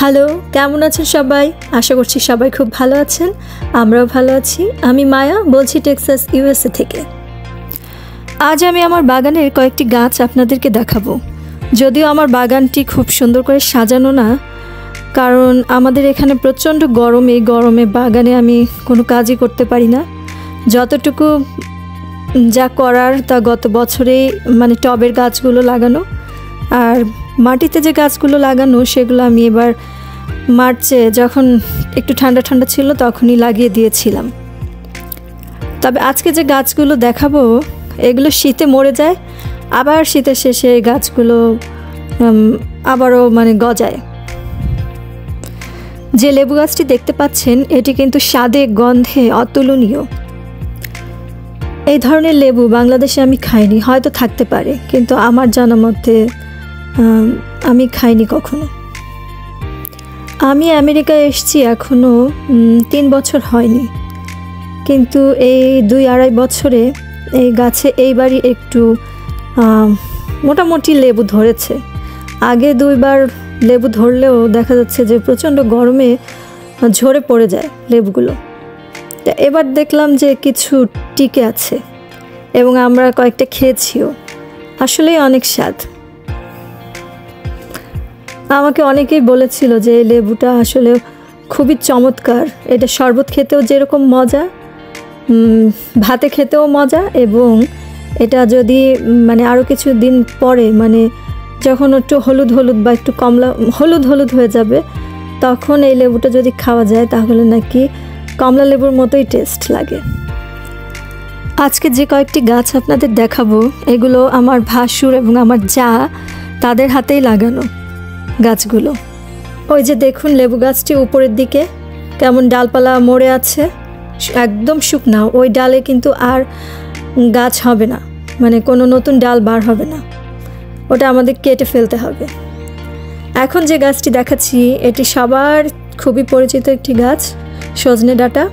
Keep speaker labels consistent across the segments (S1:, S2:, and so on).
S1: Hello, কেমন আছেন সবাই? আশা করছি সবাই খুব ভালো আছেন। আমরাও ভালো আছি। আমি মায়া বলছি টেক্সাস ইউএসএ থেকে। আজ আমি আমার বাগানের কয়েকটি গাছ আপনাদেরকে দেখাবো। যদিও আমার বাগানটি খুব সুন্দর করে সাজানো না, কারণ আমাদের এখানে প্রচণ্ড গরম। এই গরমে বাগানে আমি কোনো কাজই করতে পারি না। যতটুকু যা করার তা গত বছরেই টবের গাছগুলো লাগানো, আর মাটিতে যে গাছগুলো লাগানো সেগুলো আমি এবার মার্চে যখন একটু ঠান্ডা ঠান্ডা ছিল তখনই লাগিয়ে দিয়েছিলাম। তবে আজকে যে গাছগুলো দেখাবো এগুলো শীতে মরে যায়, আবার শীতের শেষে এই গাছগুলো আবারও গজায়। যে লেবু গাছটি দেখতে পাচ্ছেন এটি কিন্তু স্বাদে গন্ধে অতুলনীয়। এই ধরনের লেবু বাংলাদেশে আমি খাইনি, হয়তো থাকতে পারে, কিন্তু আমার জানা মতে আমি খাইনি কখনো। আমি আমেরিকায় এসেছি এখনও 3 বছর হয়নি, কিন্তু এই 2-2.5 বছরে এই গাছে এইবারই একটু মোটামুটি লেবু ধরেছে। আগে 2বার লেবু ধরলেও দেখা যাচ্ছে যে প্রচণ্ড গরমে ঝরে পড়ে যায় লেবুগুলো। এবার দেখলাম যে কিছু টিকে আছে এবং আমরা কয়েকটা খেয়েছিও। আসলেই অনেক স্বাদ। আমাকে অনেকেই বলেছিল যে এই লেবুটা আসলে খুবই চমৎকার। এটা শরবত খেতেও যেরকম মজা, ভাতে খেতেও মজা, এবং এটা যদি আরও কিছু দিন পরে যখন একটু হলুদ হলুদ বা একটু কমলা হলুদ হলুদ হয়ে যাবে তখন এই লেবুটা যদি খাওয়া যায় তাহলে নাকি কমলা লেবুর মতোই টেস্ট লাগে। আজকে যে কয়েকটি গাছ আপনাদের দেখাবো এগুলো আমার ভাসুর এবং আমার যা তাদের হাতেই লাগানো গাছগুলো। ওই যে দেখুন লেবু গাছটি উপরের দিকে কেমন ডালপালা মরে আছে, একদম শুকনা। ওই ডালে কিন্তু আর গাছ হবে না, কোনো নতুন ডাল বার হবে না, ওটা আমাদের কেটে ফেলতে হবে। এখন যে গাছটি দেখাচ্ছি এটি সবার খুবই পরিচিত একটি গাছ, সজনে ডাঁটা।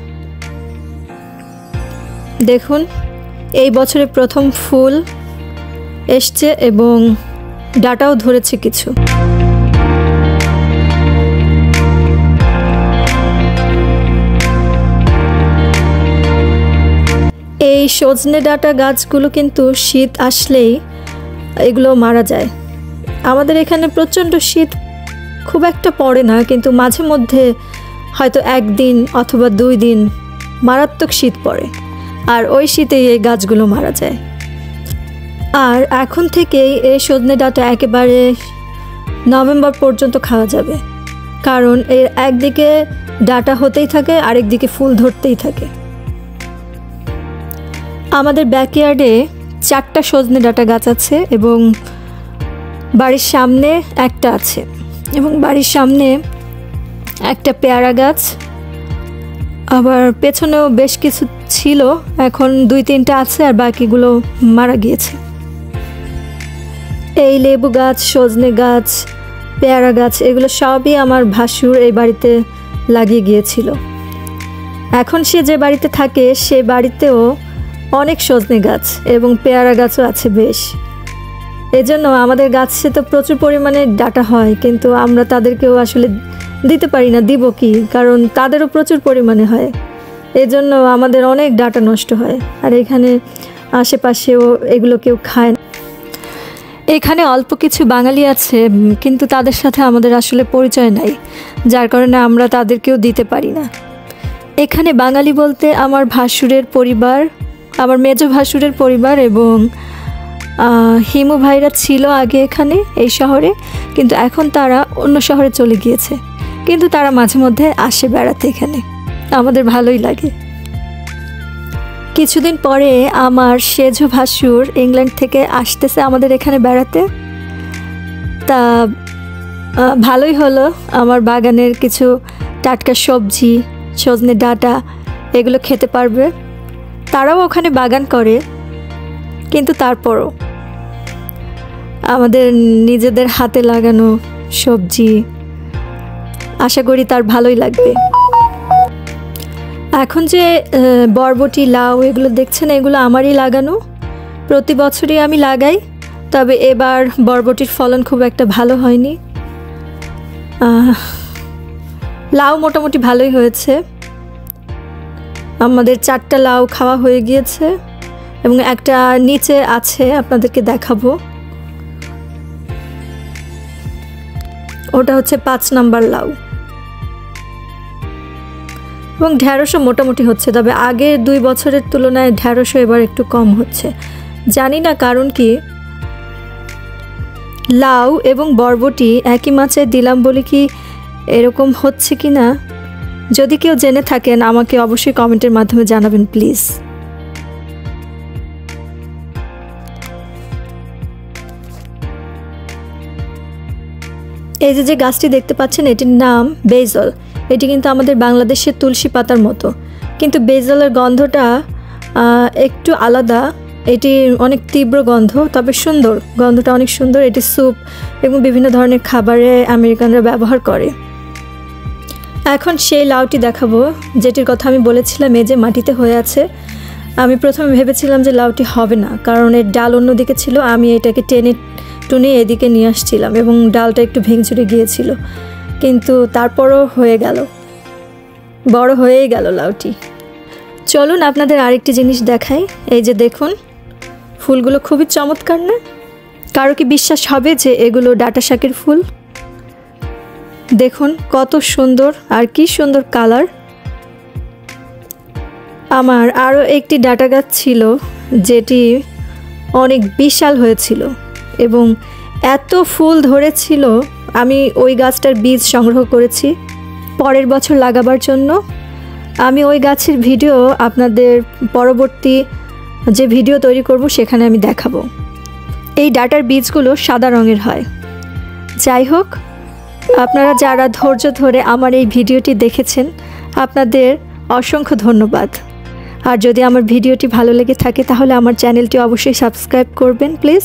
S1: দেখুন এই বছরে প্রথম ফুল এসছে এবং ডাঁটাও ধরেছে কিছু। এই সজনে ডাঁটা গাছগুলো কিন্তু শীত আসলেই এগুলো মারা যায়। আমাদের এখানে প্রচণ্ড শীত খুব একটা পড়ে না, কিন্তু মাঝে মধ্যে হয়তো 1 দিন অথবা 2 দিন মারাত্মক শীত পড়ে, আর ওই শীতেই এই গাছগুলো মারা যায়। আর এখন থেকেই এই সজনে ডাঁটা একেবারে নভেম্বর পর্যন্ত খাওয়া যাবে, কারণ এর একদিকে ডাঁটা হতেই থাকে, আরেকদিকে ফুল ধরতেই থাকে। আমাদের ব্যাকইয়ার্ডে 4টা সজনে ডাঁটা গাছ আছে এবং বাড়ির সামনে একটা আছে, এবং বাড়ির সামনে একটা পেয়ারা গাছ, আবার পেছনেও বেশ কিছু ছিল, এখন 2-3টা আছে আর বাকিগুলো মারা গিয়েছে। এই লেবু গাছ, সজনে গাছ, পেয়ারা গাছ এগুলো সবই আমার ভাসুর এই বাড়িতে লাগিয়ে গিয়েছিল। এখন সে যে বাড়িতে থাকে সে বাড়িতেও অনেক সজনে গাছ এবং পেয়ারা গাছও আছে বেশ। এজন্য আমাদের গাছে তো প্রচুর পরিমাণে ডাঁটা হয়, কিন্তু আমরা তাদেরকেও আসলে দিতে পারি না, দিব কি, কারণ তাদেরও প্রচুর পরিমাণে হয়। এজন্য আমাদের অনেক ডাঁটা নষ্ট হয়, আর এখানে আশেপাশেও এগুলো কেউ খায় না। এখানে অল্প কিছু বাঙালি আছে, কিন্তু তাদের সাথে আমাদের আসলে পরিচয় নাই, যার কারণে আমরা তাদেরকেও দিতে পারি না। এখানে বাঙালি বলতে আমার ভাসুরের পরিবার, আমার মেজো ভাসুরের পরিবার এবং হিমু ভাইরা ছিল আগে এখানে এই শহরে, কিন্তু এখন তারা অন্য শহরে চলে গিয়েছে, কিন্তু তারা মাঝে মধ্যে আসে বেড়াতে এখানে, আমাদের ভালোই লাগে। কিছুদিন পরে আমার সেজো ভাসুর ইংল্যান্ড থেকে আসতেছে আমাদের এখানে বেড়াতে। তা ভালোই হলো, আমার বাগানের কিছু টাটকা সবজি, সজনে ডাঁটা এগুলো খেতে পারবে। তারাও ওখানে বাগান করে, কিন্তু তারপরও আমাদের নিজেদের হাতে লাগানো সবজি আশা করি তার ভালোই লাগবে। এখন যে বরবটি, লাউ এগুলো দেখছেন এগুলো আমারই লাগানো, প্রতি বছরই আমি লাগাই, তবে এবার বরবটির ফলন খুব একটা ভালো হয়নি। লাউ মোটামুটি ভালোই হয়েছে। আমাদের 4টা লাউ খাওয়া হয়ে গিয়েছে এবং একটা নিচে আছে, আপনাদেরকে দেখাবো। ওটা হচ্ছে 5 নাম্বার লাউ। এবং ঢেঁড়সও মোটামুটি হচ্ছে, তবে আগের 2 বছরের তুলনায় ঢেঁড়সও এবার একটু কম হচ্ছে। জানি না কারণ কি। লাউ এবং বরবটি একই মাছে দিলাম বলে কি এরকম হচ্ছে কি না, যদি কেউ জেনে থাকেন আমাকে অবশ্যই কমেন্টের মাধ্যমে জানাবেন প্লিজ। এই যে গাছটি দেখতে পাচ্ছেন এটির নাম বেজল। এটি কিন্তু আমাদের বাংলাদেশের তুলসী পাতার মতো, কিন্তু বেজলের গন্ধটা একটু আলাদা। এটি অনেক তীব্র গন্ধ, তবে সুন্দর, গন্ধটা অনেক সুন্দর। এটি স্যুপ এবং বিভিন্ন ধরনের খাবারে আমেরিকানরা ব্যবহার করে। এখন সেই লাউটি দেখাবো যেটির কথা আমি বলেছিলাম, এই যে মাটিতে হয়ে আছে। আমি প্রথমে ভেবেছিলাম যে লাউটি হবে না, কারণ এর ডাল অন্যদিকে ছিল। আমি এটাকে টেনে টুনে এদিকে নিয়ে আসছিলাম এবং ডালটা একটু ভেঙচুরে গিয়েছিল, কিন্তু তারপরও হয়ে গেল, বড় হয়েই গেল লাউটি। চলুন আপনাদের আরেকটি জিনিস দেখাই। এই যে দেখুন, ফুলগুলো খুবই চমৎকার না? কারো কি বিশ্বাস হবে যে এগুলো ডাঁটা শাকের ফুল? দেখুন কত সুন্দর, আর কি সুন্দর কালার। আমার আরও একটি ডাঁটা গাছ ছিল যেটি অনেক বিশাল হয়েছিল এবং এত ফুল ধরেছিল। আমি ওই গাছটার বীজ সংগ্রহ করেছি পরের বছর লাগাবার জন্য। আমি ওই গাছের ভিডিও আপনাদের পরবর্তী যে ভিডিও তৈরি করব সেখানে আমি দেখাবো। এই ডাঁটার বীজগুলো সাদা রঙের হয়। যাই হোক, আপনারা যারা ধৈর্য ধরে আমার এই ভিডিওটি দেখেছেন আপনাদের অসংখ্য ধন্যবাদ। আর যদি আমার ভিডিওটি ভালো লেগে থাকে তাহলে আমার চ্যানেলটি অবশ্যই সাবস্ক্রাইব করবেন প্লিজ,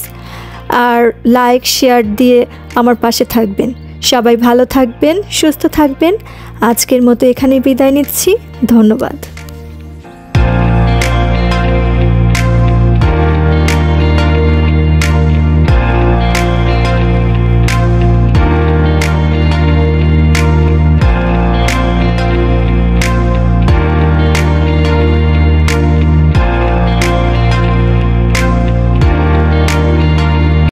S1: আর লাইক শেয়ার দিয়ে আমার পাশে থাকবেন। সবাই ভালো থাকবেন, সুস্থ থাকবেন। আজকের মতো এখানেই বিদায় নিচ্ছি। ধন্যবাদ।